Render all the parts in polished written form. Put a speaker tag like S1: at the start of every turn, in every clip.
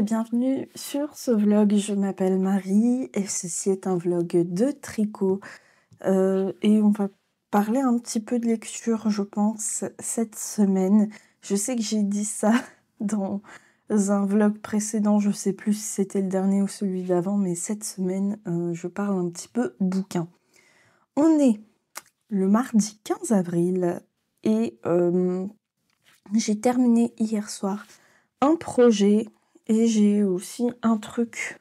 S1: et bienvenue sur ce vlog. Je m'appelle Marie et ceci est un vlog de tricot. Et on va parler un petit peu de lecture, je pense, cette semaine. Je sais que j'ai dit ça dans un vlog précédent, je sais plus si c'était le dernier ou celui d'avant, mais cette semaine, je parle un petit peu bouquin. On est le mardi 15 avril et j'ai terminé hier soir un projet et j'ai aussi un truc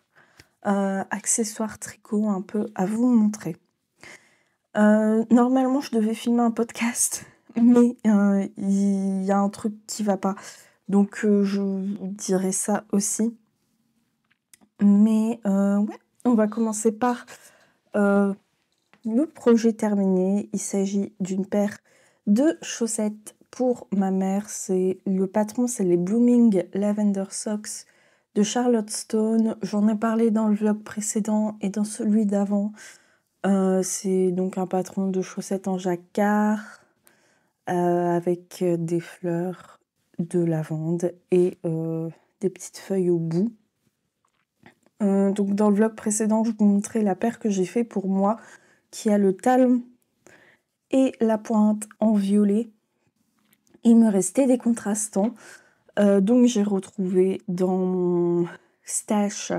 S1: accessoire tricot un peu à vous montrer. Normalement je devais filmer un podcast mais il y a un truc qui va pas, donc je vous dirai ça aussi. Mais ouais, on va commencer par le projet terminé. Il s'agit d'une paire de chaussettes pour ma mère. Le patron, c'est les Blooming Lavender Socks de Charlotte Stone. J'en ai parlé dans le vlog précédent et dans celui d'avant. C'est donc un patron de chaussettes en jacquard avec des fleurs de lavande et des petites feuilles au bout. Donc dans le vlog précédent, je vous montrais la paire que j'ai fait pour moi, qui a le talon et la pointe en violet. Il me restait des contrastants, donc j'ai retrouvé dans mon stash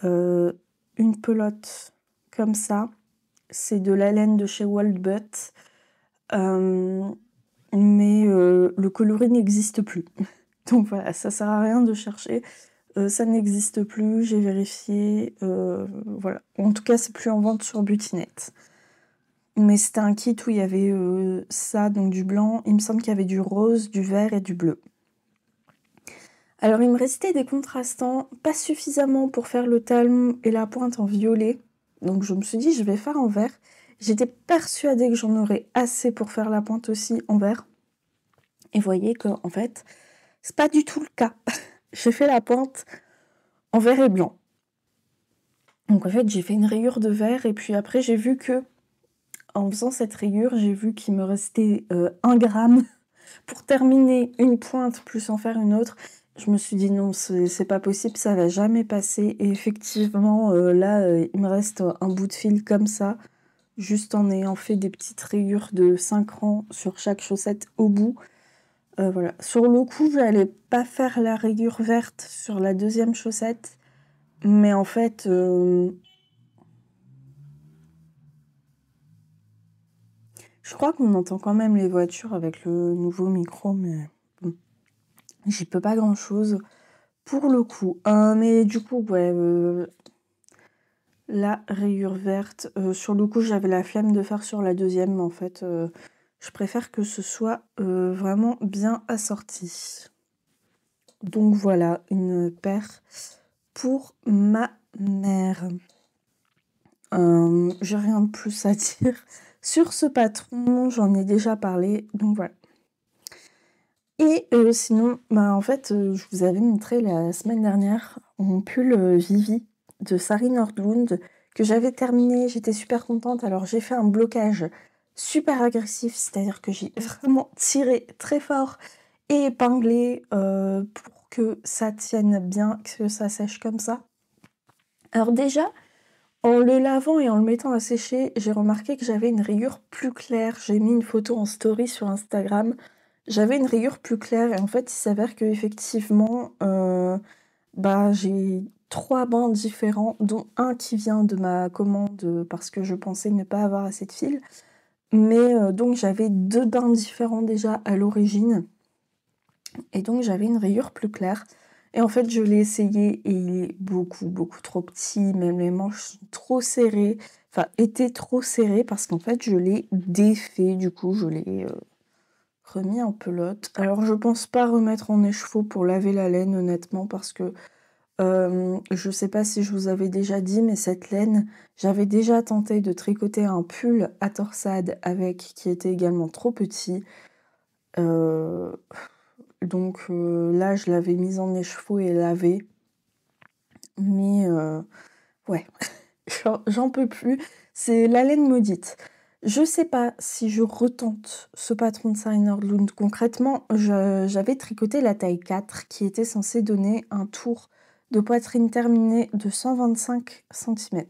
S1: une pelote comme ça. C'est de la laine de chez Waldbutt, mais le coloris n'existe plus. Donc voilà, ça sert à rien de chercher. Ça n'existe plus, j'ai vérifié, voilà. En tout cas, c'est plus en vente sur Butinette. Mais c'était un kit où il y avait ça, donc du blanc, il me semble qu'il y avait du rose, du vert et du bleu. Alors il me restait des contrastants, pas suffisamment pour faire le talon et la pointe en violet, donc je me suis dit je vais faire en vert. J'étais persuadée que j'en aurais assez pour faire la pointe aussi en vert. Et vous voyez que en fait, c'est pas du tout le cas. J'ai fait la pointe en vert et blanc. Donc en fait j'ai fait une rayure de vert et puis après j'ai vu que en faisant cette rayure, j'ai vu qu'il me restait 1 gramme pour terminer une pointe plus en faire une autre. Je me suis dit non, c'est pas possible, ça va jamais passer. Et effectivement, là, il me reste un bout de fil comme ça, juste en ayant fait des petites rayures de 5 rangs sur chaque chaussette au bout. Voilà. Sur le coup, j'allais pas faire la rayure verte sur la deuxième chaussette, mais en fait... Je crois qu'on entend quand même les voitures avec le nouveau micro, mais bon, j'y peux pas grand-chose pour le coup. Mais du coup, ouais, la rayure verte, sur le coup, j'avais la flemme de faire sur la deuxième, mais en fait, je préfère que ce soit vraiment bien assorti. Donc voilà, une paire pour ma mère. J'ai rien de plus à dire sur ce patron, j'en ai déjà parlé, donc voilà. Et sinon, en fait, je vous avais montré la semaine dernière mon pull Vivi de Sari Nordlund que j'avais terminé, j'étais super contente. Alors j'ai fait un blocage super agressif, c'est-à-dire que j'ai vraiment tiré très fort et épinglé pour que ça tienne bien, que ça sèche comme ça. Alors déjà, en le lavant et en le mettant à sécher, j'ai remarqué que j'avais une rayure plus claire. J'ai mis une photo en story sur Instagram. J'avais une rayure plus claire et en fait, il s'avère que effectivement, j'ai 3 bains différents, dont un qui vient de ma commande parce que je pensais ne pas avoir assez de fil. Mais donc j'avais 2 bains différents déjà à l'origine. Et donc j'avais une rayure plus claire. Et en fait, je l'ai essayé et il est beaucoup trop petit. Même les manches sont trop serrées. Enfin, étaient trop serrées parce qu'en fait, je l'ai défait. Du coup, je l'ai remis en pelote. Alors, je pense pas remettre en écheveau pour laver la laine, honnêtement, parce que je sais pas si je vous avais déjà dit, mais cette laine, j'avais déjà tenté de tricoter un pull à torsade avec, qui était également trop petit. Donc là, je l'avais mise en écheveau et lavée. Mais ouais, j'en peux plus. C'est la laine maudite. Je sais pas si je retente ce patron de Sari Nordlund. Concrètement, j'avais tricoté la taille 4 qui était censée donner un tour de poitrine terminée de 125 cm.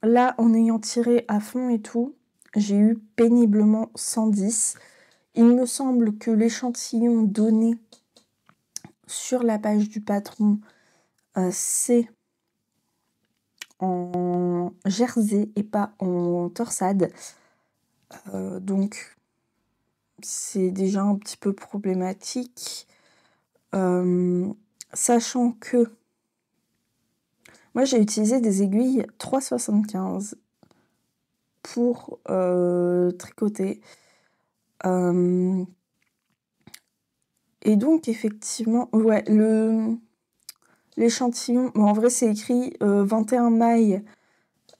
S1: Là, en ayant tiré à fond et tout, j'ai eu péniblement 110. Il me semble que l'échantillon donné sur la page du patron, c'est en jersey et pas en torsade. Donc, c'est déjà un petit peu problématique. Sachant que moi, j'ai utilisé des aiguilles 3,75 pour tricoter. Et donc, effectivement, ouais, l'échantillon, en vrai, c'est écrit 21 mailles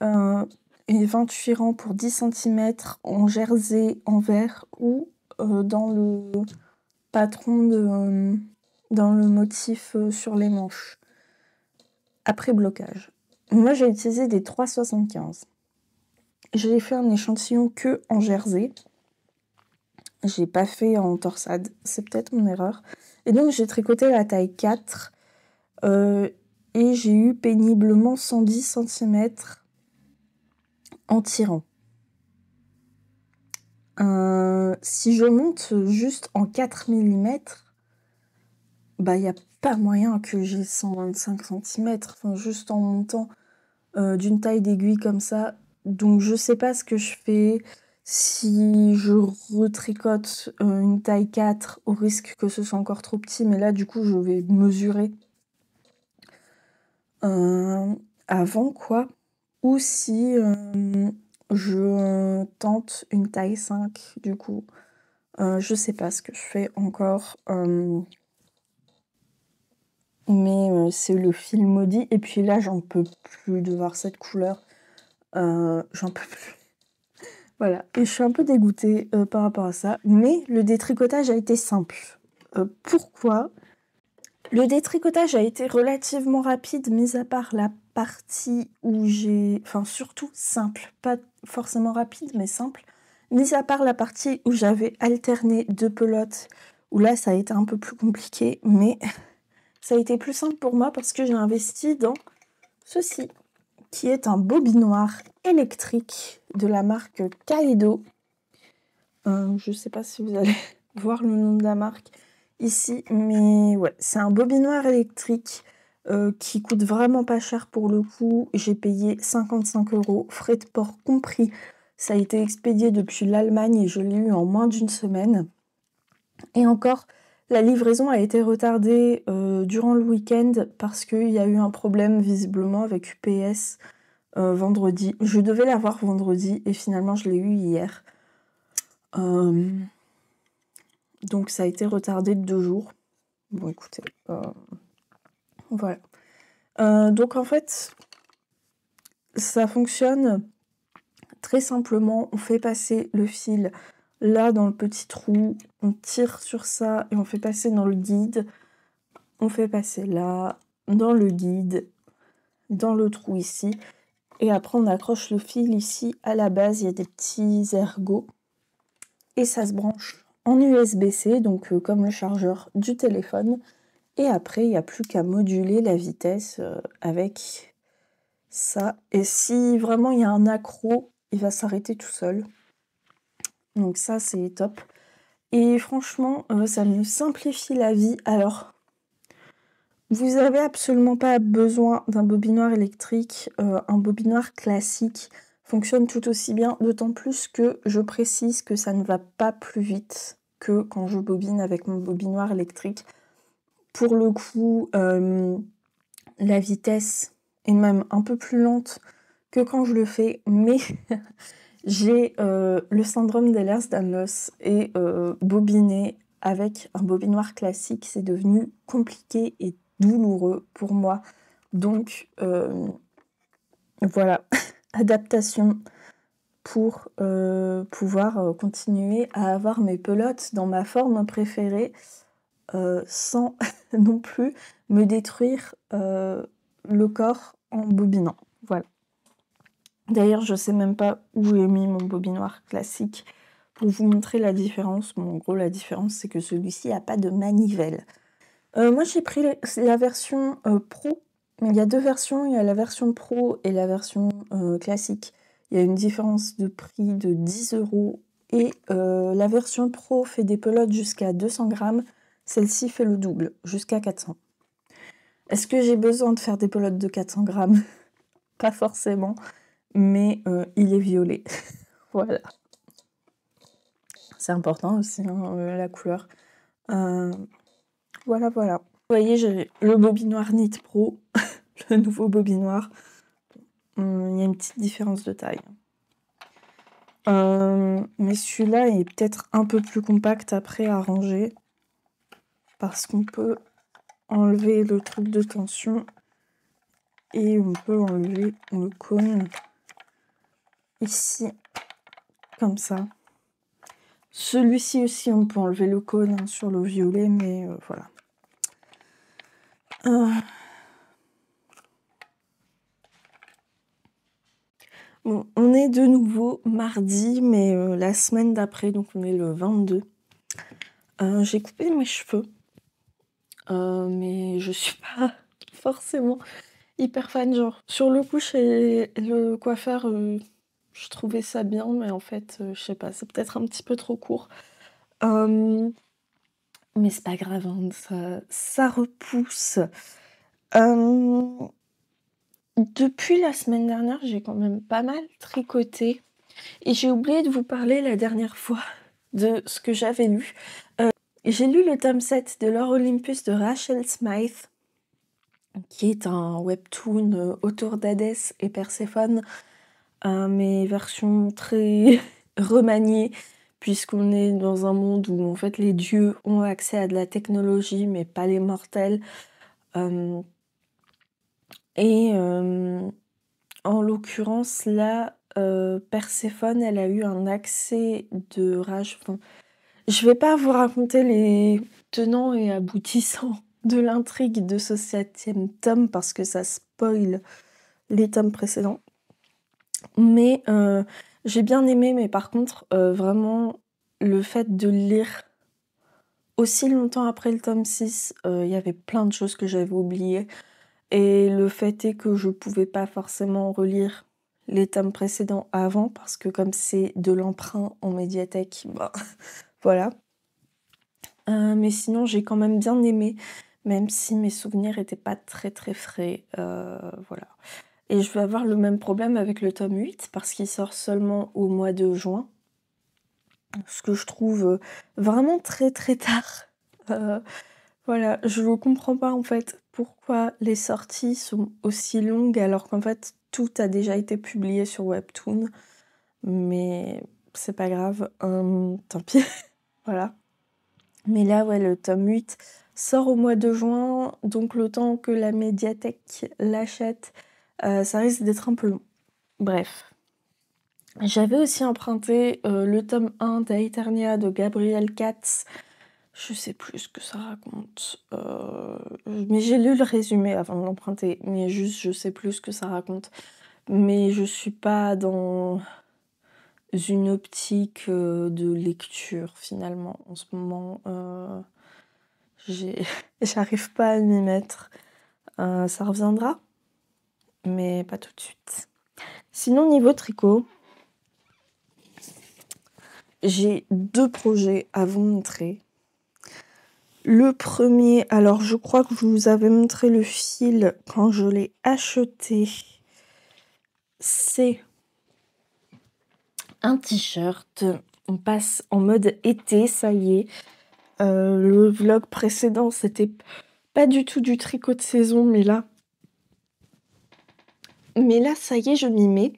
S1: et 28 rangs pour 10 cm en jersey en vert ou dans le patron dans le motif sur les manches. Après blocage. Moi, j'ai utilisé des 3,75. J'ai fait un échantillon que en jersey. J'ai pas fait en torsade. C'est peut-être mon erreur. Et donc, j'ai tricoté la taille 4. Et j'ai eu péniblement 110 cm en tirant. Si je monte juste en 4 mm, bah, il n'y a pas moyen que j'ai 125 cm. Enfin, juste en montant d'une taille d'aiguille comme ça. Donc, je sais pas ce que je fais. Si je retricote une taille 4, au risque que ce soit encore trop petit, mais là, du coup, je vais mesurer avant, quoi. Ou si je tente une taille 5, du coup. Je sais pas ce que je fais encore. Mais c'est le fil maudit. Et puis là, j'en peux plus de voir cette couleur. J'en peux plus. Voilà, et je suis un peu dégoûtée par rapport à ça, mais le détricotage a été simple. Pourquoi ? Le détricotage a été relativement rapide, mis à part la partie où j'ai... Enfin, surtout simple, pas forcément rapide, mais simple. Mis à part la partie où j'avais alterné 2 pelotes, où là, ça a été un peu plus compliqué, mais ça a été plus simple pour moi parce que j'ai investi dans ceci, qui est un bobinoir électrique de la marque Kaedo. Je sais pas si vous allez voir le nom de la marque ici, mais ouais, c'est un bobinoir électrique qui coûte vraiment pas cher pour le coup. J'ai payé 55 €, frais de port compris. Ça a été expédié depuis l'Allemagne et je l'ai eu en moins d'une semaine. Et encore, la livraison a été retardée durant le week-end parce qu'il y a eu un problème visiblement avec UPS vendredi. Je devais l'avoir vendredi et finalement je l'ai eu hier. Donc ça a été retardé de 2 jours. Bon écoutez, voilà. Donc en fait, ça fonctionne très simplement. On fait passer le fil là dans le petit trou, on tire sur ça et on fait passer dans le guide. On fait passer là, dans le guide, dans le trou ici. Et après on accroche le fil ici. À la base, il y a des petits ergots. Et ça se branche en USB-C, donc comme le chargeur du téléphone. Et après, il n'y a plus qu'à moduler la vitesse avec ça. Et si vraiment il y a un accro, il va s'arrêter tout seul. Donc ça, c'est top. Et franchement, ça me simplifie la vie. Alors, vous n'avez absolument pas besoin d'un bobinoir électrique. Un bobinoir classique fonctionne tout aussi bien, d'autant plus que je précise que ça ne va pas plus vite que quand je bobine avec mon bobinoir électrique. Pour le coup, la vitesse est même un peu plus lente que quand je le fais, mais j'ai le syndrome d'Ehlers-Danlos et bobiner avec un bobinoir classique, c'est devenu compliqué et douloureux pour moi. Donc voilà, adaptation pour pouvoir continuer à avoir mes pelotes dans ma forme préférée sans non plus me détruire le corps en bobinant. Voilà. D'ailleurs, je sais même pas où j'ai mis mon bobinoir classique pour vous montrer la différence. Bon, en gros, la différence, c'est que celui-ci a pas de manivelle. Moi, j'ai pris la version pro. Il y a deux versions, il y a la version pro et la version classique. Il y a une différence de prix de 10 € et la version pro fait des pelotes jusqu'à 200 grammes. Celle-ci fait le double, jusqu'à 400. Est-ce que j'ai besoin de faire des pelotes de 400 grammes? Pas forcément, mais il est violet. Voilà. C'est important aussi, hein, la couleur. Voilà, voilà. Vous voyez, j'ai le bobinoir Knit Pro, le nouveau bobinoir. Il y a une petite différence de taille. Mais celui-là est peut-être un peu plus compact après à ranger. Parce qu'on peut enlever le truc de tension. Et on peut enlever le cône. Ici. Comme ça. Celui-ci aussi, on peut enlever le cône hein, sur le violet. Mais voilà. Bon, on est de nouveau mardi, mais la semaine d'après, donc on est le 22. J'ai coupé mes cheveux, mais je suis pas forcément hyper fan. Genre, sur le coup, chez le coiffeur, je trouvais ça bien, mais en fait, je sais pas, c'est peut-être un petit peu trop court. Mais c'est pas grave, hein, ça repousse. Depuis la semaine dernière, j'ai quand même pas mal tricoté. Et j'ai oublié de vous parler la dernière fois de ce que j'avais lu. J'ai lu le tome 7 de l'Or Olympus de Rachel Smythe, qui est un webtoon autour d'Hadès et Perséphone, mais version très remaniée, puisqu'on est dans un monde où en fait les dieux ont accès à de la technologie, mais pas les mortels. En l'occurrence, là, Perséphone, elle a eu un accès de rage. Enfin, je vais pas vous raconter les tenants et aboutissants de l'intrigue de ce 7e tome parce que ça spoil les tomes précédents. Mais j'ai bien aimé, mais par contre, vraiment, le fait de lire aussi longtemps après le tome 6, il y avait plein de choses que j'avais oubliées. Et le fait est que je pouvais pas forcément relire les tomes précédents avant parce que comme c'est de l'emprunt en médiathèque, bah voilà. Mais sinon j'ai quand même bien aimé, même si mes souvenirs étaient pas très très frais. Voilà. Et je vais avoir le même problème avec le tome 8 parce qu'il sort seulement au mois de juin. Ce que je trouve vraiment très très tard. Voilà, je ne comprends pas en fait pourquoi les sorties sont aussi longues alors qu'en fait tout a déjà été publié sur Webtoon. Mais c'est pas grave, tant pis. Voilà. Mais là, ouais, le tome 8 sort au mois de juin, donc le temps que la médiathèque l'achète, ça risque d'être un peu long. Bref. J'avais aussi emprunté le tome 1 d'Aeternia de Gabriel Katz. Je sais plus ce que ça raconte. Mais j'ai lu le résumé avant de l'emprunter. Mais juste, je sais plus ce que ça raconte. Mais je suis pas dans une optique de lecture finalement en ce moment. J'arrive pas à m'y mettre. Ça reviendra, mais pas tout de suite. Sinon, niveau tricot, j'ai 2 projets à vous montrer. Le premier, alors je crois que je vous avais montré le fil quand je l'ai acheté. C'est un t-shirt. On passe en mode été, ça y est. Le vlog précédent, c'était pas du tout du tricot de saison, mais là, ça y est, je m'y mets.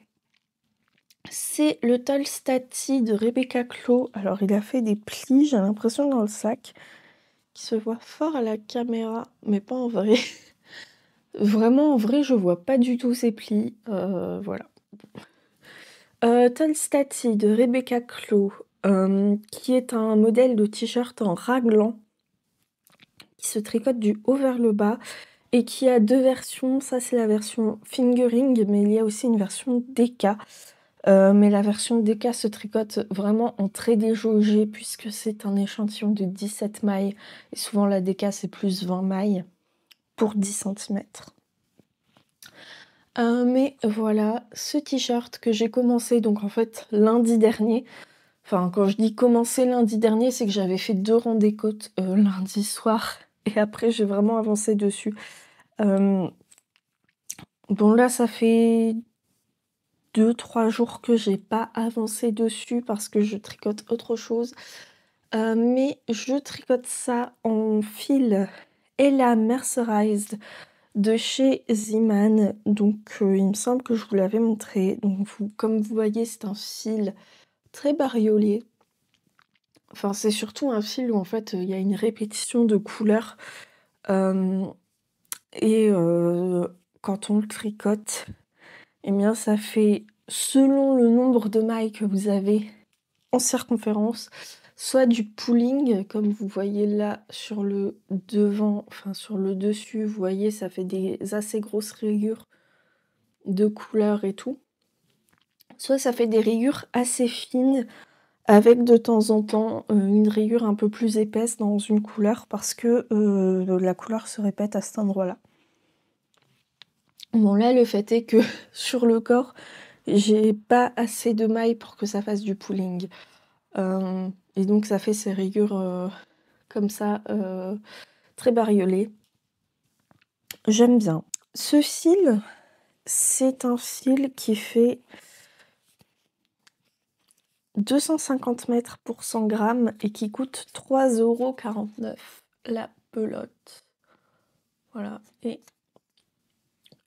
S1: C'est le Tolstati de Rebecca Clow. Alors, il a fait des plis, j'ai l'impression, dans le sac, qui se voit fort à la caméra, mais pas en vrai. Vraiment, en vrai, je vois pas du tout ces plis. Voilà. Tolstati de Rebecca Clow, qui est un modèle de t-shirt en raglan, qui se tricote du haut vers le bas, et qui a 2 versions. Ça, c'est la version fingering, mais il y a aussi une version DK. Mais la version DK se tricote vraiment en très déjaugé puisque c'est un échantillon de 17 mailles. Et souvent la DK c'est plus 20 mailles pour 10 centimètres. Mais voilà, ce t-shirt que j'ai commencé donc en fait lundi dernier. Enfin, quand je dis commencer lundi dernier, c'est que j'avais fait 2 rangs des côtes lundi soir. Et après, j'ai vraiment avancé dessus. Bon, là, ça fait 2-3 jours que j'ai pas avancé dessus parce que je tricote autre chose. Mais je tricote ça en fil Ella Mercerized de chez Zeeman. Donc, il me semble que je vous l'avais montré. Donc, comme vous voyez, c'est un fil très bariolé. Enfin, c'est surtout un fil où en fait il y a une répétition de couleurs. Et quand on le tricote, eh bien ça fait selon le nombre de mailles que vous avez en circonférence, soit du pooling, comme vous voyez là sur le devant, enfin sur le dessus, vous voyez ça fait des assez grosses rayures de couleurs et tout. Soit ça fait des rayures assez fines avec de temps en temps une rayure un peu plus épaisse dans une couleur parce que la couleur se répète à cet endroit-là. Bon là le fait est que sur le corps j'ai pas assez de mailles pour que ça fasse du pooling. Et donc ça fait ces rayures comme ça très bariolées. J'aime bien. Ce fil, c'est un fil qui fait 250 mètres pour 100 grammes et qui coûte 3,49 € la pelote. Voilà, et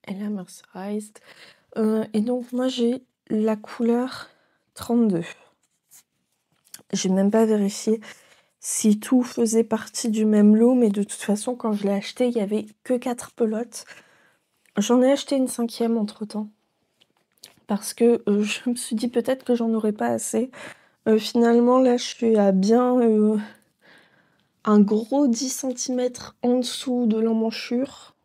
S1: elle est mercerized. Et donc moi j'ai la couleur 32. J'ai même pas vérifié si tout faisait partie du même lot, mais de toute façon quand je l'ai acheté, il y avait que 4 pelotes. J'en ai acheté une 5e entre temps. Parce que je me suis dit peut-être que j'en aurais pas assez. Finalement là je suis à bien un gros 10 cm en dessous de l'emmanchure.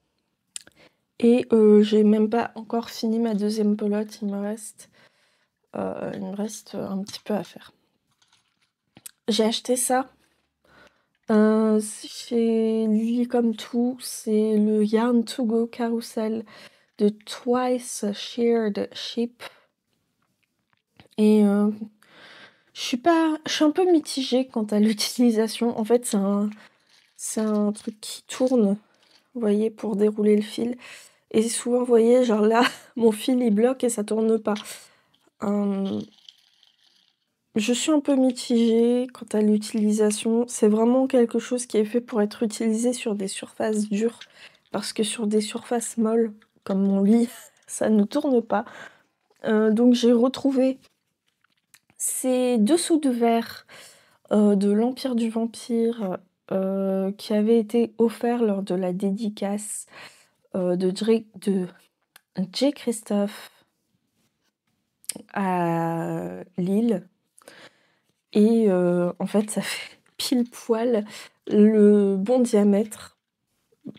S1: Et j'ai même pas encore fini ma 2e pelote, il me reste un petit peu à faire. J'ai acheté ça chez Lily Comme Tout, c'est le Yarn to Go Carousel de Twice Sheared Sheep. Et je suis un peu mitigée quant à l'utilisation. En fait, c'est un truc qui tourne, vous voyez, pour dérouler le fil. Et souvent, vous voyez, genre là, mon fil il bloque et ça tourne pas. Je suis un peu mitigée quant à l'utilisation. C'est vraiment quelque chose qui est fait pour être utilisé sur des surfaces dures. Parce que sur des surfaces molles, comme mon lit, ça ne tourne pas. Donc j'ai retrouvé ces dessous de verre de l'Empire du Vampire qui avaient été offerts lors de la dédicace de J. Christophe à Lille. Et en fait, ça fait pile poil le bon diamètre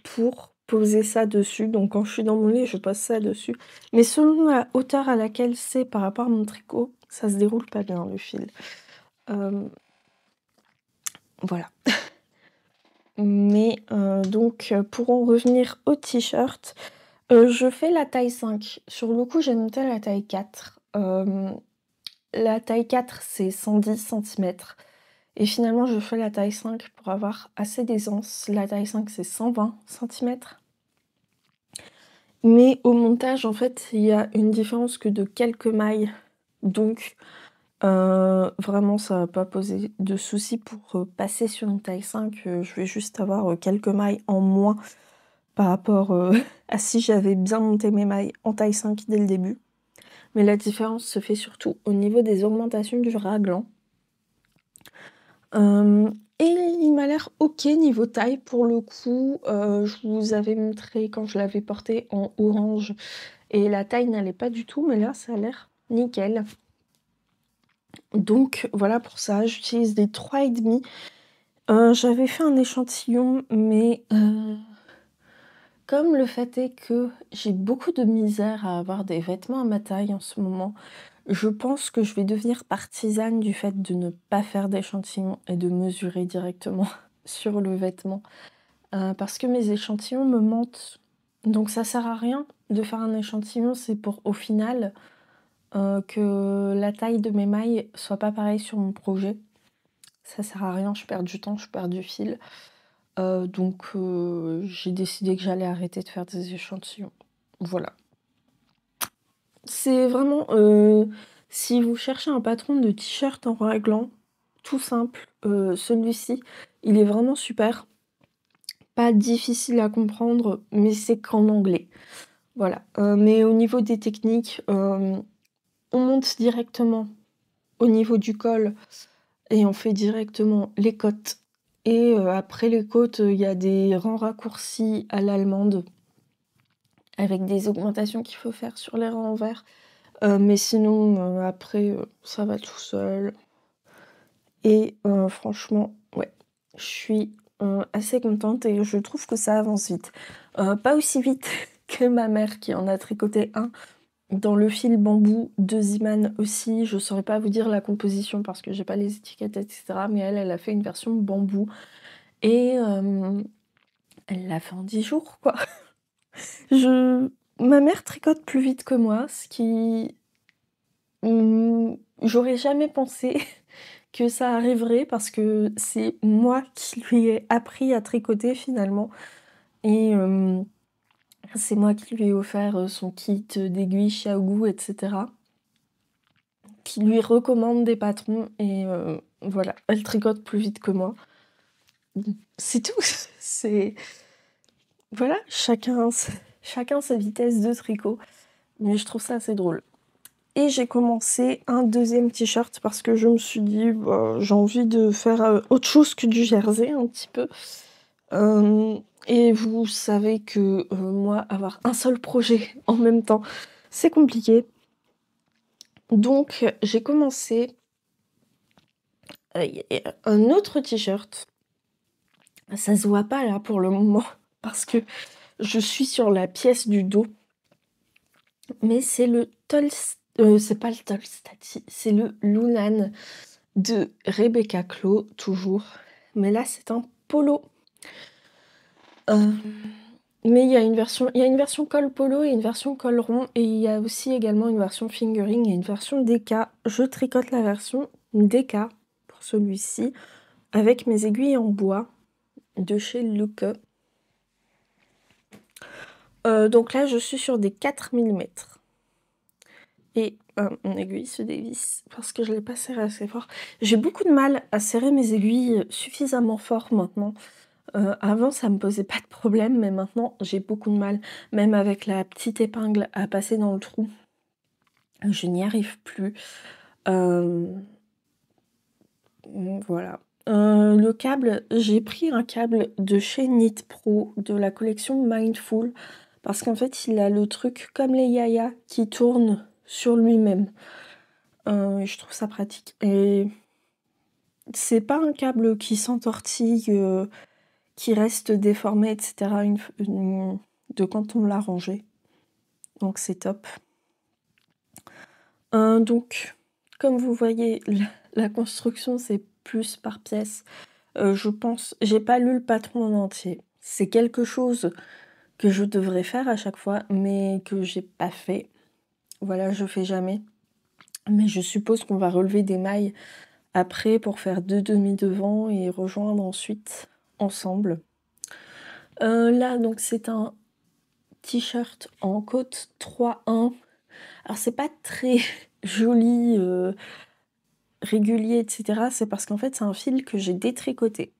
S1: pour poser ça dessus. Donc quand je suis dans mon lit, je pose ça dessus. Mais selon la hauteur à laquelle c'est par rapport à mon tricot, ça se déroule pas bien le fil. Voilà. Mais donc pour en revenir au t-shirt, je fais la taille 5. Sur le coup, j'ai noté la taille 4. La taille 4, c'est 110 cm. Et finalement, je fais la taille 5 pour avoir assez d'aisance. La taille 5, c'est 120 cm. Mais au montage, en fait, il y a une différence que de quelques mailles. Donc, vraiment, ça va pas poser de soucis pour passer sur une taille 5. Je vais juste avoir quelques mailles en moins par rapport à si j'avais bien monté mes mailles en taille 5 dès le début. Mais la différence se fait surtout au niveau des augmentations du raglan. Et il m'a l'air ok niveau taille pour le coup. Je vous avais montré quand je l'avais porté en orange et la taille n'allait pas du tout, mais là ça a l'air nickel. Donc voilà pour ça, j'utilise des 3,5. J'avais fait un échantillon, mais comme le fait est que j'ai beaucoup de misère à avoir des vêtements à ma taille en ce moment, je pense que je vais devenir partisane du fait de ne pas faire d'échantillons et de mesurer directement sur le vêtement. Parce que mes échantillons me mentent. Donc ça sert à rien de faire un échantillon, c'est pour au final que la taille de mes mailles soit pas pareille sur mon projet. Ça sert à rien, je perds du temps, je perds du fil. Donc j'ai décidé que j'allais arrêter de faire des échantillons. Voilà. C'est vraiment, si vous cherchez un patron de t-shirt en raglan, tout simple, celui-ci, il est vraiment super. Pas difficile à comprendre, mais c'est qu'en anglais. Voilà. Mais au niveau des techniques, on monte directement au niveau du col et on fait directement les côtes. Et après les côtes, il y a des rangs raccourcis à l'allemande avec des augmentations qu'il faut faire sur les rangs envers. Mais sinon, après, ça va tout seul. Et franchement, ouais, je suis assez contente et je trouve que ça avance vite. Pas aussi vite que ma mère qui en a tricoté un dans le fil bambou de Ziman aussi. Je saurais pas vous dire la composition parce que j'ai pas les étiquettes, etc. Mais elle a fait une version bambou et elle l'a fait en 10 jours, quoi. Ma mère tricote plus vite que moi, ce qui... j'aurais jamais pensé que ça arriverait parce que c'est moi qui lui ai appris à tricoter finalement. Et c'est moi qui lui ai offert son kit d'aiguilles Xiaogu, etc. Qui lui recommande des patrons et voilà, elle tricote plus vite que moi. C'est tout. C'est... Voilà, chacun sa vitesse de tricot. Mais je trouve ça assez drôle. Et j'ai commencé un deuxième t-shirt parce que je me suis dit, bah, j'ai envie de faire autre chose que du jersey un petit peu. Et vous savez que moi, avoir un seul projet en même temps, c'est compliqué. Donc j'ai commencé un autre t-shirt. Ça se voit pas là pour le moment parce que je suis sur la pièce du dos. Mais c'est le c'est pas le Tolstati, c'est le Lunan de Rebecca Clow, toujours. Mais là, c'est un polo. Mais il y a une version col polo et une version col rond. Et il y a aussi également une version fingering et une version DK. Je tricote la version DK pour celui-ci avec mes aiguilles en bois de chez Luke. Donc là, je suis sur des 4 mm. Et mon aiguille se dévisse parce que je ne l'ai pas serré assez fort. J'ai beaucoup de mal à serrer mes aiguilles suffisamment fort maintenant. Avant, ça me posait pas de problème, mais maintenant, j'ai beaucoup de mal. Même avec la petite épingle à passer dans le trou. Je n'y arrive plus. Voilà. Le câble, j'ai pris un câble de chez Knit Pro de la collection Mindful parce qu'en fait, il a le truc comme les Yaya qui tourne sur lui-même. Je trouve ça pratique. Et c'est pas un câble qui s'entortille, qui reste déformé, etc. de quand on l'a rangé. Donc c'est top. Donc, comme vous voyez, la construction c'est plus par pièce. Je pense, j'ai pas lu le patron en entier. C'est quelque chose que je devrais faire à chaque fois, mais que j'ai pas fait. Voilà, je fais jamais. Mais je suppose qu'on va relever des mailles après pour faire 2 demi devant et rejoindre ensuite ensemble. Là, donc c'est un t-shirt en côte 3-1. Alors c'est pas très joli, régulier, etc. C'est parce qu'en fait c'est un fil que j'ai détricoté.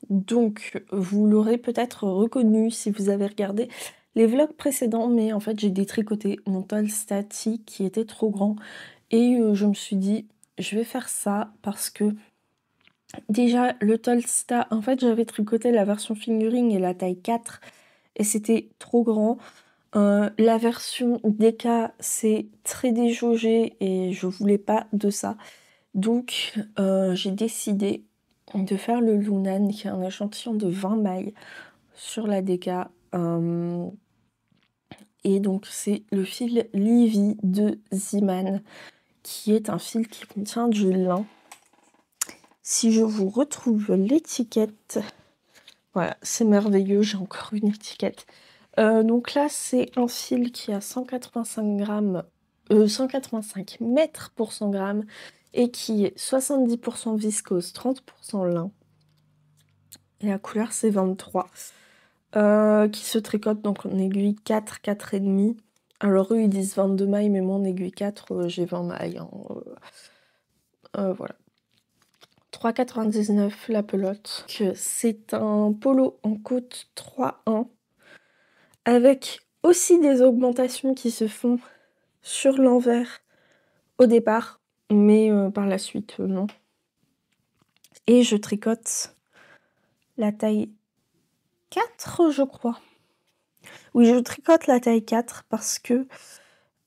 S1: Donc vous l'aurez peut-être reconnu si vous avez regardé les vlogs précédents, mais en fait j'ai détricoté mon Tolstati qui était trop grand. Et je me suis dit, je vais faire ça parce que déjà le Tolsta, en fait j'avais tricoté la version fingering et la taille 4 et c'était trop grand. La version DK c'est très déjaugé et je voulais pas de ça. Donc j'ai décidé de faire le Lunan qui est un échantillon de 20 mailles sur la DK. Et donc c'est le fil Livy de Ziman, qui est un fil qui contient du lin. Si je vous retrouve l'étiquette, voilà, c'est merveilleux, j'ai encore une étiquette. Donc là, c'est un fil qui a 185 grammes, 185 mètres pour 100 grammes et qui est 70% viscose, 30% lin. Et la couleur, c'est 23. Qui se tricote donc en aiguille 4, 4,5. Alors eux, ils disent 22 mailles, mais moi en aiguille 4, j'ai 20 mailles. Hein. Voilà. 3,99 la pelote. C'est un polo en côte 3,1 avec aussi des augmentations qui se font sur l'envers au départ, mais par la suite, non. Et je tricote la taille 4, je crois. Oui, je tricote la taille 4 parce que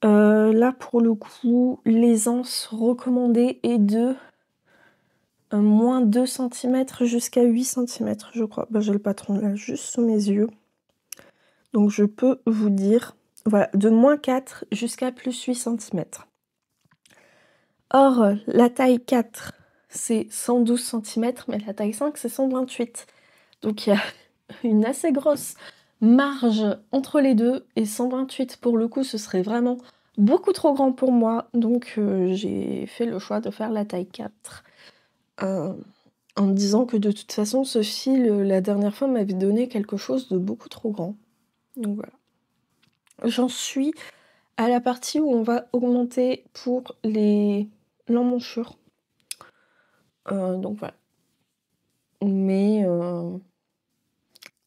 S1: là, pour le coup, l'aisance recommandée est de moins 2 cm jusqu'à 8 cm, je crois. J'ai le patron là juste sous mes yeux. Donc je peux vous dire, voilà, de moins 4 jusqu'à plus 8 cm. Or, la taille 4, c'est 112 cm, mais la taille 5, c'est 128. Donc il y a une assez grosse marge entre les deux, et 128 pour le coup, ce serait vraiment beaucoup trop grand pour moi. Donc j'ai fait le choix de faire la taille 4. En me disant que de toute façon, ce fil, la dernière fois, m'avait donné quelque chose de beaucoup trop grand. Donc voilà. J'en suis à la partie où on va augmenter pour l'emmanchure. Donc voilà. Mais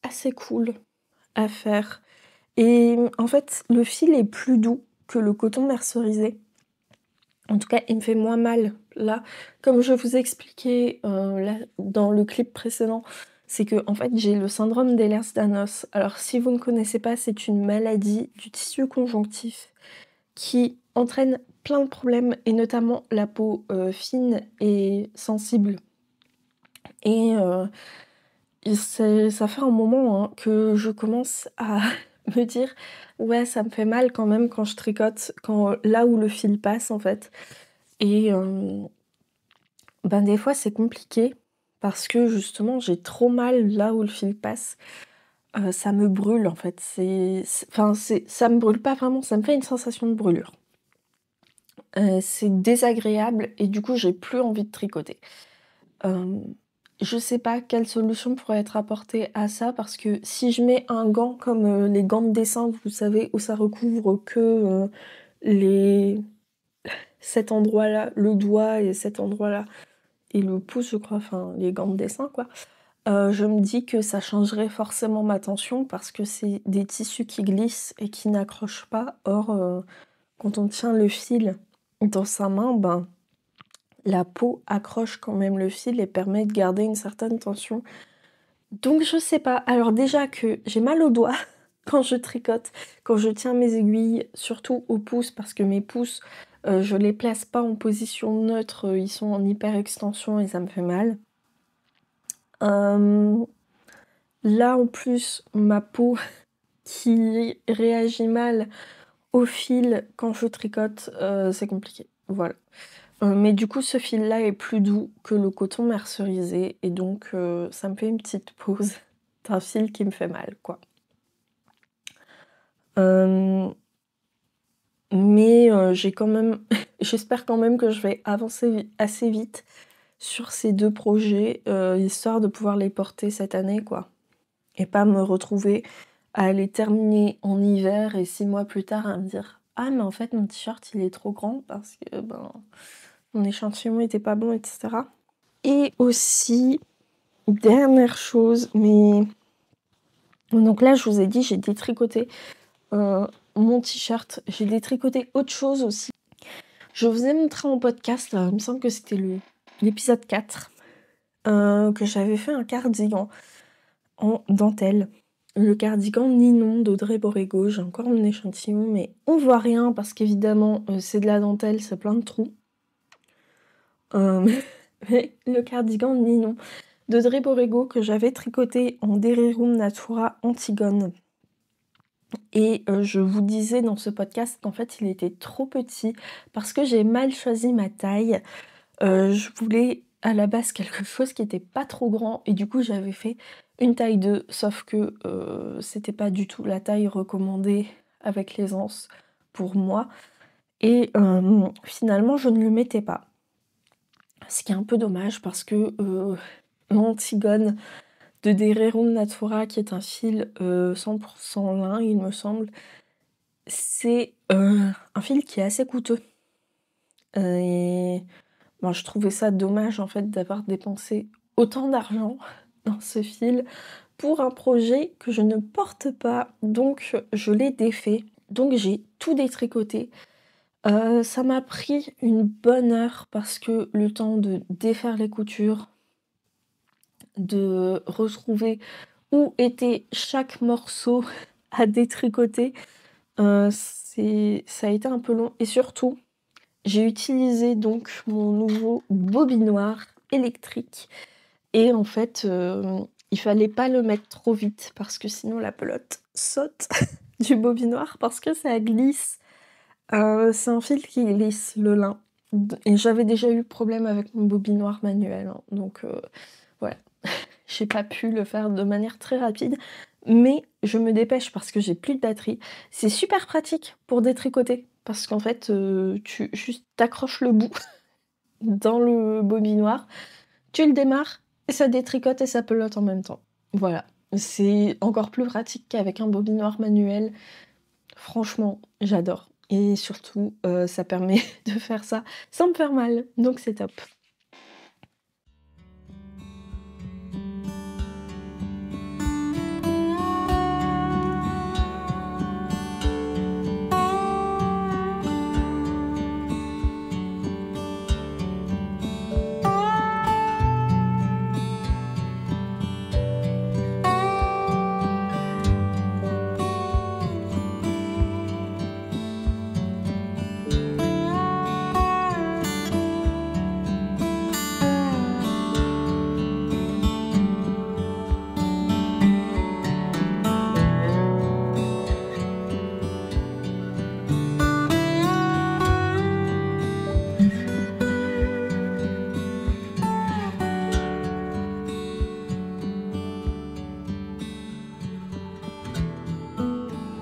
S1: assez cool à faire. Et en fait, le fil est plus doux que le coton mercerisé. En tout cas, il me fait moins mal. Là, comme je vous expliquais là, dans le clip précédent, c'est que en fait, j'ai le syndrome d'Ehlers-Danlos. Alors, si vous ne connaissez pas, c'est une maladie du tissu conjonctif qui entraîne plein de problèmes, et notamment la peau fine et sensible. Et ça fait un moment hein, que je commence à me dire ouais, ça me fait mal quand même quand je tricote, là où le fil passe en fait. Et des fois c'est compliqué parce que justement j'ai trop mal là où le fil passe. Ça me brûle en fait. Ça me brûle pas vraiment, ça me fait une sensation de brûlure. C'est désagréable et du coup j'ai plus envie de tricoter. Je sais pas quelle solution pourrait être apportée à ça, parce que si je mets un gant comme les gants de dessin, vous savez, où ça recouvre que cet endroit-là, le doigt et cet endroit-là, et le pouce, je crois, enfin les gants de dessin, quoi. Je me dis que ça changerait forcément ma tension, parce que c'est des tissus qui glissent et qui n'accrochent pas. Or, quand on tient le fil dans sa main, la peau accroche quand même le fil et permet de garder une certaine tension. Donc je sais pas. Alors déjà que j'ai mal aux doigts quand je tricote, quand je tiens mes aiguilles, surtout au pouce, parce que mes pouces, je les place pas en position neutre, ils sont en hyper extension et ça me fait mal. Là en plus, ma peau qui réagit mal au fil quand je tricote, c'est compliqué. Voilà. Mais du coup, ce fil-là est plus doux que le coton mercerisé, et donc ça me fait une petite pause d'un fil qui me fait mal, quoi. Mais j'ai quand même, j'espère quand même que je vais avancer assez vite sur ces 2 projets, histoire de pouvoir les porter cette année, quoi. Et pas me retrouver à les terminer en hiver et 6 mois plus tard à me dire « Ah, mais en fait, mon t-shirt, il est trop grand parce que mon échantillon était pas bon, etc. » Et aussi, dernière chose, mais... Donc là, je vous ai dit, j'ai détricoté mon t-shirt. J'ai détricoté autre chose aussi. Je vous ai montré en podcast, il me semble que c'était l'épisode 4, que j'avais fait un cardigan en dentelle. Le cardigan Ninon d'Audrey Borrego. J'ai encore mon échantillon, mais on voit rien parce qu'évidemment, c'est de la dentelle, c'est plein de trous. Mais le cardigan Ninon d'Audrey Borrego que j'avais tricoté en Derirum Natura Antigone. Et je vous disais dans ce podcast qu'en fait, il était trop petit parce que j'ai mal choisi ma taille. Je voulais à la base quelque chose qui était pas trop grand et du coup, j'avais fait une taille 2, sauf que, c'était pas du tout la taille recommandée avec l'aisance pour moi et finalement, je ne le mettais pas. Ce qui est un peu dommage parce que, l'Antigone de Dererum Natura, qui est un fil, 100 lin, il me semble, c'est, un fil qui est assez coûteux. Et bon, je trouvais ça dommage, en fait, d'avoir dépensé autant d'argent dans ce fil pour un projet que je ne porte pas, donc je l'ai défait. Donc j'ai tout détricoté. Ça m'a pris une bonne heure parce que le temps de défaire les coutures, de retrouver où était chaque morceau à détricoter, ça a été un peu long et surtout, j'ai utilisé donc mon nouveau bobinoir électrique et en fait, il fallait pas le mettre trop vite parce que sinon la pelote saute du bobinoir parce que ça glisse. C'est un fil qui glisse, le lin. Et j'avais déjà eu problème avec mon bobinoir manuel, hein, donc voilà. J'ai pas pu le faire de manière très rapide, mais je me dépêche parce que j'ai plus de batterie. C'est super pratique pour détricoter parce qu'en fait, tu juste t'accroches le bout dans le bobinoir, tu le démarres et ça détricote et ça pelote en même temps. Voilà, c'est encore plus pratique qu'avec un bobinoir manuel. Franchement, j'adore et surtout, ça permet de faire ça sans me faire mal, donc c'est top.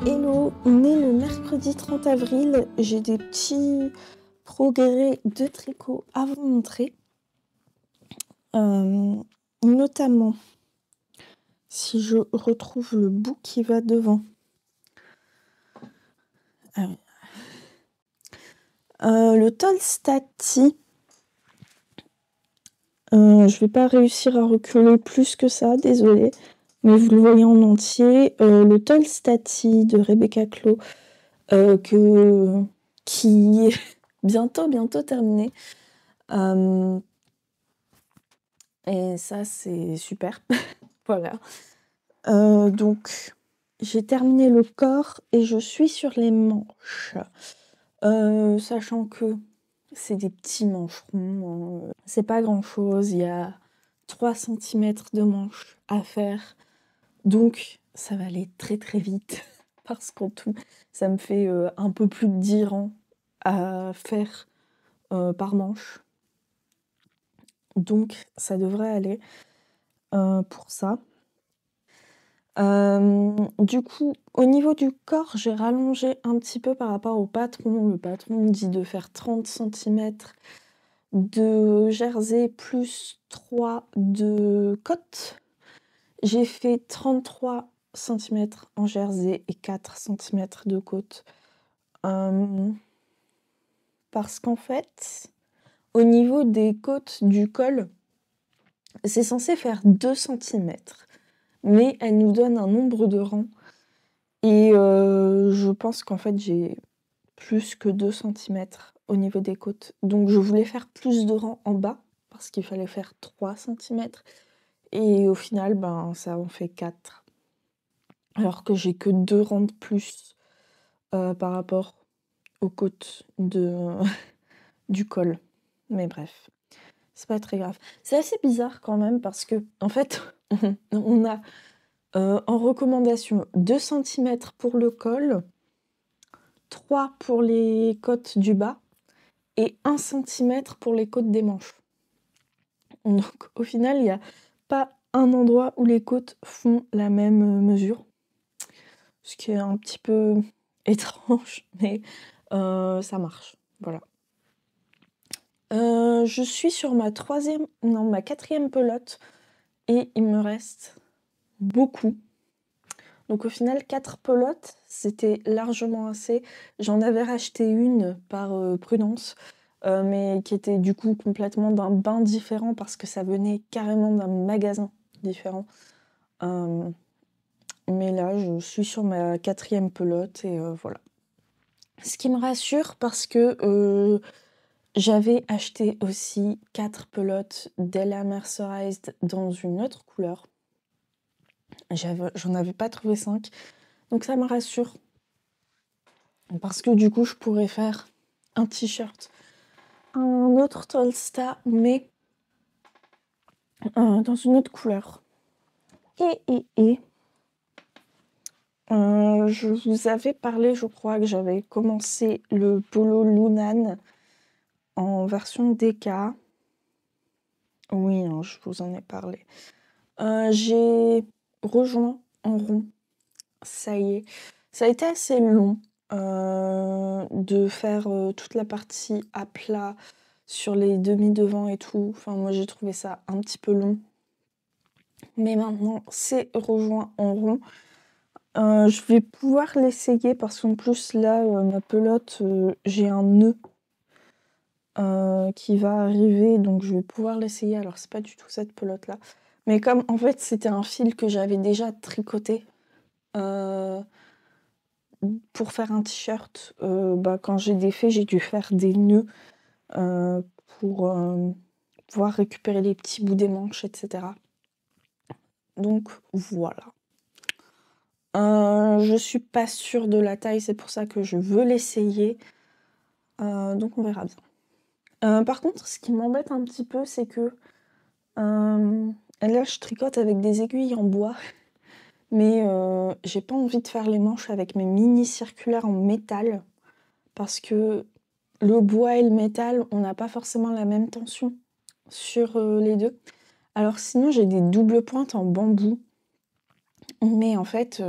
S1: Hello, on est le mercredi 30 avril, j'ai des petits progrès de tricot à vous montrer. Notamment, si je retrouve le bout qui va devant. Ah oui. Le Tolstati, je vais pas réussir à reculer plus que ça, désolée, mais vous le voyez en entier. Le Tolstati de Rebecca Clow, qui est bientôt terminé. Et ça, c'est super. Voilà. Donc, j'ai terminé le corps et je suis sur les manches. Sachant que c'est des petits mancherons, c'est pas grand-chose, il y a 3 cm de manches à faire. Donc, ça va aller très très vite parce qu'en tout, ça me fait un peu plus de 10 rangs à faire par manche. Donc, ça devrait aller pour ça. Du coup, au niveau du corps, j'ai rallongé un petit peu par rapport au patron. Le patron dit de faire 30 cm de jersey plus 3 de côte. J'ai fait 33 cm en jersey et 4 cm de côte. Parce qu'en fait, au niveau des côtes du col, c'est censé faire 2 cm. Mais elle nous donne un nombre de rangs. Et je pense qu'en fait, j'ai plus que 2 cm au niveau des côtes. Donc je voulais faire plus de rangs en bas, parce qu'il fallait faire 3 cm. Et au final, ben, ça en fait 4. Alors que j'ai que 2 rangs de plus par rapport aux côtes du col. Mais bref, c'est pas très grave. C'est assez bizarre quand même, parce que, en fait, on a En recommandation, 2 cm pour le col, 3 pour les côtes du bas et 1 cm pour les côtes des manches. Donc au final, il n'y a pas un endroit où les côtes font la même mesure. Ce qui est un petit peu étrange, mais ça marche. Voilà. Je suis sur ma 4e pelote et il me reste beaucoup. Donc au final, 4 pelotes, c'était largement assez. J'en avais racheté une par prudence, mais qui était du coup complètement d'un bain différent parce que ça venait carrément d'un magasin différent. Mais là, je suis sur ma 4e pelote et voilà. Ce qui me rassure parce que j'avais acheté aussi 4 pelotes d'Ella Mercerized dans une autre couleur. J'en avais pas trouvé 5. Donc ça me rassure. Parce que du coup, je pourrais faire un t-shirt, un autre Tolsta, mais dans une autre couleur. Je vous avais parlé, je crois, que j'avais commencé le polo Lunan en version DK. Oui, hein, je vous en ai parlé. J'ai rejoint en rond. Ça y est. Ça a été assez long de faire toute la partie à plat sur les demi-devants et tout. Enfin, moi, j'ai trouvé ça un petit peu long. Mais maintenant, c'est rejoint en rond. Je vais pouvoir l'essayer parce qu'en plus, là, ma pelote, j'ai un nœud qui va arriver. Donc, je vais pouvoir l'essayer. Alors, c'est pas du tout cette pelote-là. Mais comme, en fait, c'était un fil que j'avais déjà tricoté pour faire un t-shirt, quand j'ai défait, j'ai dû faire des nœuds pour pouvoir récupérer les petits bouts des manches, etc. Donc voilà. Je suis pas sûre de la taille, c'est pour ça que je veux l'essayer. Donc on verra bien. Par contre, ce qui m'embête un petit peu, c'est que là, je tricote avec des aiguilles en bois. Mais j'ai pas envie de faire les manches avec mes mini circulaires en métal parce que le bois et le métal, on n'a pas forcément la même tension sur les deux. Alors sinon, j'ai des doubles pointes en bambou. Mais en fait,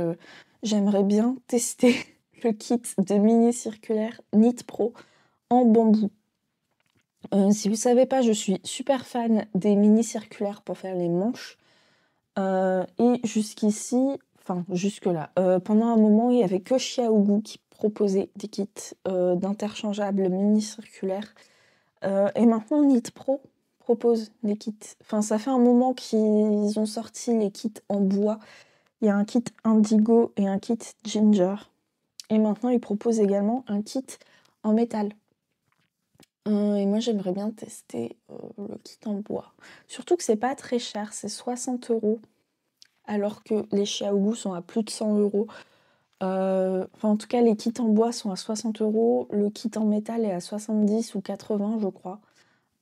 S1: j'aimerais bien tester le kit de mini circulaire Knit Pro en bambou. Si vous savez pas, je suis super fan des mini circulaires pour faire les manches. Et jusqu'ici, enfin jusque-là, pendant un moment, il n'y avait que Xiaogu qui proposait des kits d'interchangeables mini circulaires. Et maintenant, Knit Pro propose des kits. Enfin, ça fait un moment qu'ils ont sorti les kits en bois. Il y a un kit indigo et un kit ginger. Et maintenant, ils proposent également un kit en métal. Et moi, j'aimerais bien tester le kit en bois. Surtout que c'est pas très cher, c'est 60 €. Alors que les Xiaogu sont à plus de 100 €. En tout cas, les kits en bois sont à 60 €. Le kit en métal est à 70 ou 80, je crois.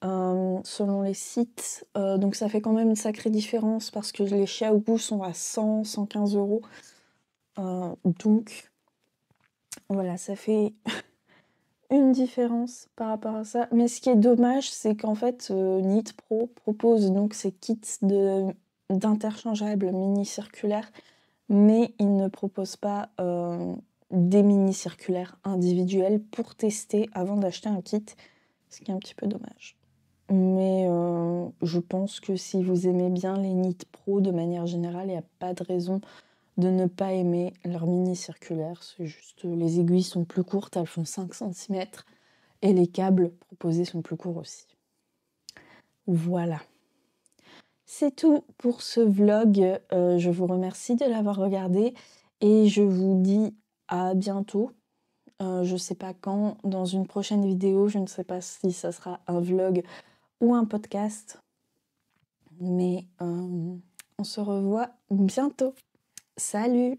S1: Selon les sites. Donc ça fait quand même une sacrée différence parce que les Xiaogu sont à 100, 115 €. Donc voilà, ça fait une différence par rapport à ça. Mais ce qui est dommage, c'est qu'en fait, Knit Pro propose donc ces kits d'interchangeables mini-circulaires, mais il ne propose pas des mini-circulaires individuels pour tester avant d'acheter un kit, ce qui est un petit peu dommage. Mais je pense que si vous aimez bien les Knit Pro de manière générale, il n'y a pas de raison de ne pas aimer leur mini circulaire. C'est juste les aiguilles sont plus courtes, elles font 5 cm et les câbles proposés sont plus courts aussi. Voilà. C'est tout pour ce vlog. Je vous remercie de l'avoir regardé et je vous dis à bientôt. Je sais pas quand, dans une prochaine vidéo, je ne sais pas si ça sera un vlog ou un podcast. Mais on se revoit bientôt. Salut!